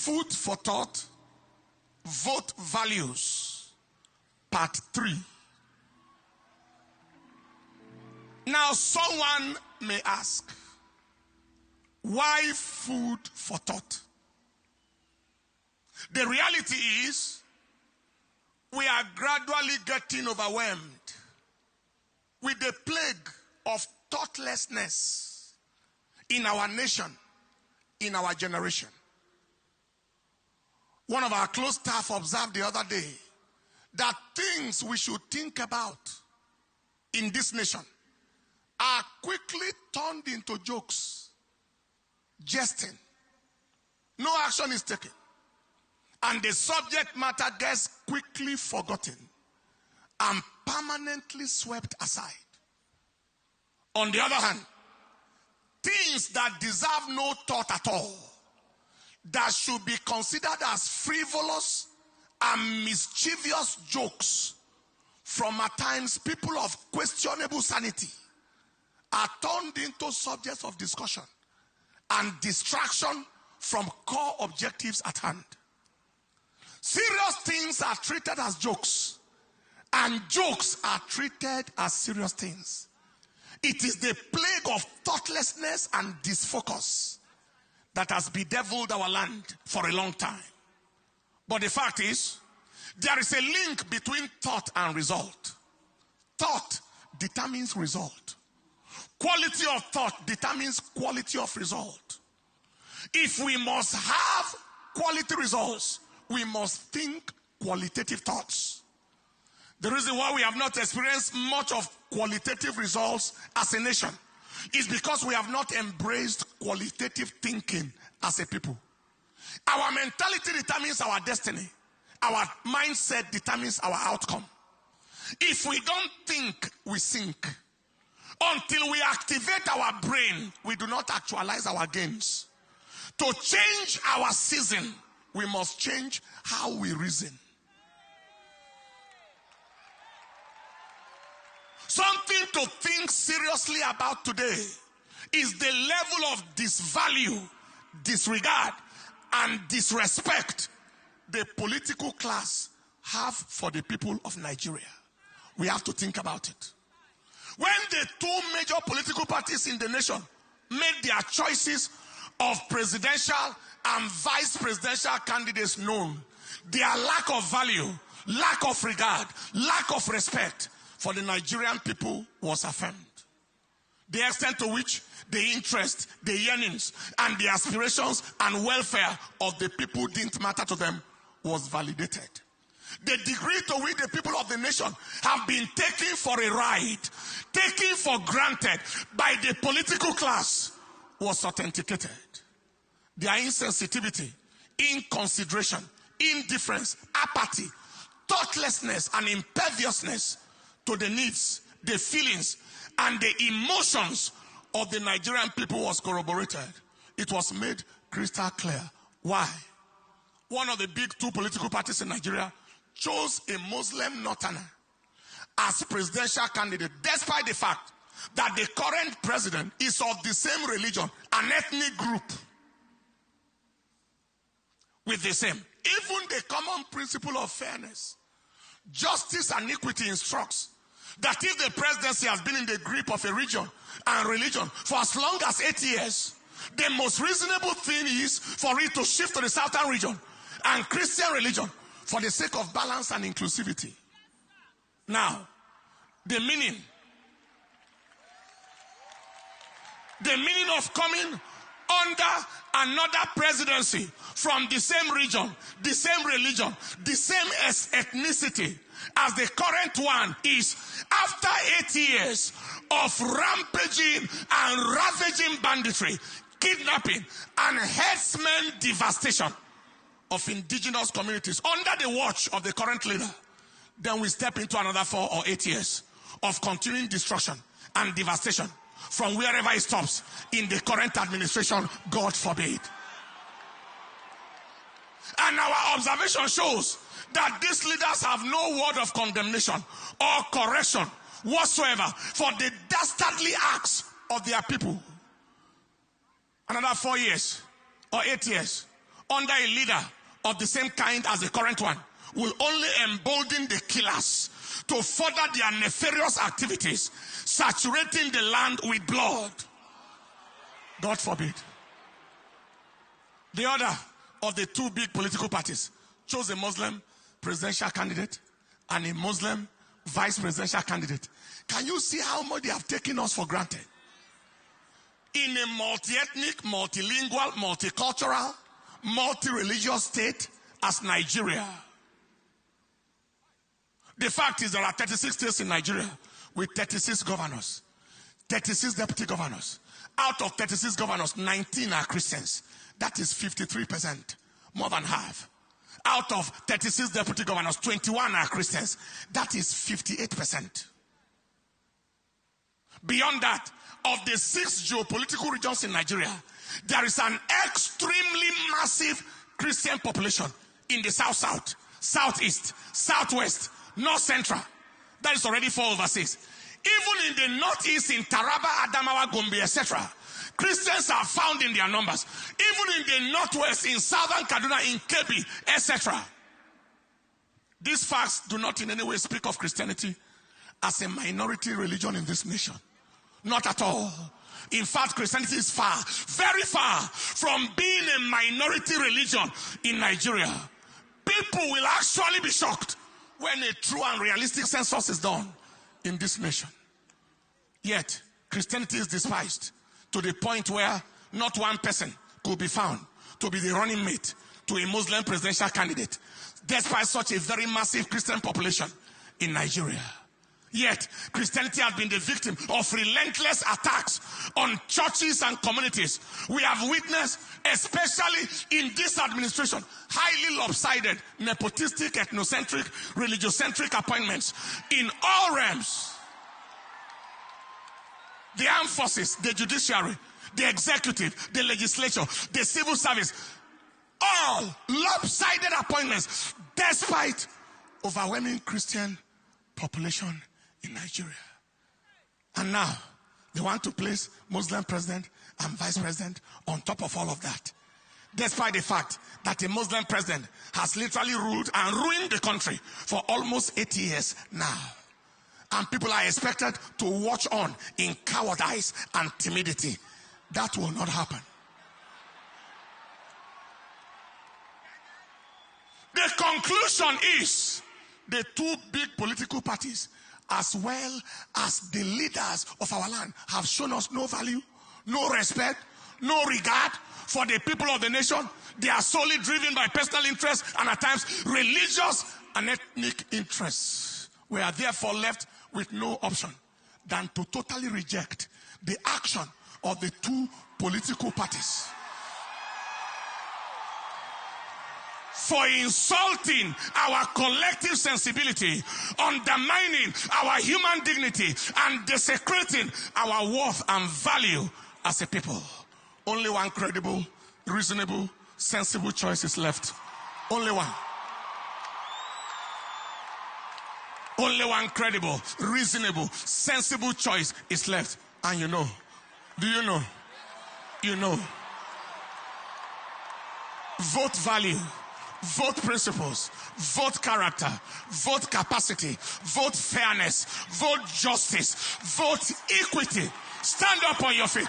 Food for thought, vote values, part 3. Now someone may ask, why food for thought? The reality is, we are gradually getting overwhelmed with the plague of thoughtlessness in our nation, in our generation. One of our close staff observed the other day that things we should think about in this nation are quickly turned into jokes, jesting. No action is taken. And the subject matter gets quickly forgotten and permanently swept aside. On the other hand, things that deserve no thought at all, that should be considered as frivolous and mischievous jokes from at times people of questionable sanity, are turned into subjects of discussion and distraction from core objectives at hand. Serious things are treated as jokes, and jokes are treated as serious things. It is the plague of thoughtlessness and disfocus that has bedeviled our land for a long time. But the fact is, there is a link between thought and result. Thought determines result. Quality of thought determines quality of result. If we must have quality results, we must think qualitative thoughts. The reason why we have not experienced much of qualitative results as a nation is because we have not embraced qualitative thinking as a people. Our mentality determines our destiny. Our mindset determines our outcome. If we don't think, we sink. Until we activate our brain, we do not actualize our gains. To change our season, we must change how we reason. Something to think seriously about today is the level of disvalue, disregard, and disrespect the political class have for the people of Nigeria. We have to think about it. When the two major political parties in the nation made their choices of presidential and vice presidential candidates known, their lack of value, lack of regard, lack of respect for the Nigerian people was affirmed. The extent to which the interest, the yearnings, and the aspirations and welfare of the people didn't matter to them was validated. The degree to which the people of the nation have been taken for a ride, taken for granted by the political class, was authenticated. Their insensitivity, inconsideration, indifference, apathy, thoughtlessness, and imperviousness to the needs, the feelings, and the emotions of the Nigerian people was corroborated. It was made crystal clear. Why? One of the big two political parties in Nigeria chose a Muslim northerner as presidential candidate, despite the fact that the current president is of the same religion, an ethnic group with the same. Even the common principle of fairness, justice, and equity instructs that if the presidency has been in the grip of a region and religion for as long as 8 years, the most reasonable thing is for it to shift to the southern region and Christian religion for the sake of balance and inclusivity. Now, the meaning of coming under another presidency from the same region, the same religion, the same ethnicity as the current one is, after 8 years of rampaging and ravaging banditry, kidnapping, and herdsmen devastation of indigenous communities under the watch of the current leader, then we step into another 4 or 8 years of continuing destruction and devastation from wherever it stops in the current administration, God forbid. And our observation shows that these leaders have no word of condemnation or correction whatsoever for the dastardly acts of their people. Another 4 years or 8 years under a leader of the same kind as the current one will only embolden the killers to further their nefarious activities, saturating the land with blood. God forbid. The other of the two big political parties chose a Muslim presidential candidate and a Muslim vice presidential candidate. Can you see how much they have taken us for granted? In a multi-ethnic, multilingual, multicultural, multi-religious state as Nigeria. The fact is there are 36 states in Nigeria with 36 governors, 36 deputy governors. Out of 36 governors, 19 are Christians. That is 53%, more than half. Out of 36 deputy governors, 21 are Christians. That is 58%. Beyond that, of the 6 geopolitical regions in Nigeria, there is an extremely massive Christian population in the South-South, Southeast, Southwest, North Central. That is already 4/6. Even in the Northeast, in Taraba, Adamawa, Gombe, etc., Christians are found in their numbers. Even in the Northwest, in Southern Kaduna, in Kebbi, etc. These facts do not in any way speak of Christianity as a minority religion in this nation. Not at all. In fact, Christianity is far, very far from being a minority religion in Nigeria. People will actually be shocked when a true and realistic census is done in this nation. Yet, Christianity is despised to the point where not one person could be found to be the running mate to a Muslim presidential candidate, despite such a very massive Christian population in Nigeria. Yet, Christianity has been the victim of relentless attacks on churches and communities. We have witnessed, especially in this administration, highly lopsided, nepotistic, ethnocentric, religiocentric appointments in all realms. The armed forces, the judiciary, the executive, the legislature, the civil service, all lopsided appointments, despite overwhelming Christian population in Nigeria. And now, they want to place Muslim president and vice president on top of all of that, despite the fact that a Muslim president has literally ruled and ruined the country for almost 80 years now. And people are expected to watch on in cowardice and timidity. That will not happen. The conclusion is the two big political parties, as well as the leaders of our land, have shown us no value, no respect, no regard for the people of the nation. They are solely driven by personal interests and at times religious and ethnic interests. We are therefore left with no option than to totally reject the action of the two political parties for insulting our collective sensibility, undermining our human dignity, and desecrating our worth and value as a people. Only one credible, reasonable, sensible choice is left. Only one. Only one credible, reasonable, sensible choice is left. And you know, do you know? You know. Vote value, vote principles, vote character, vote capacity, vote fairness, vote justice, vote equity. Stand up on your feet.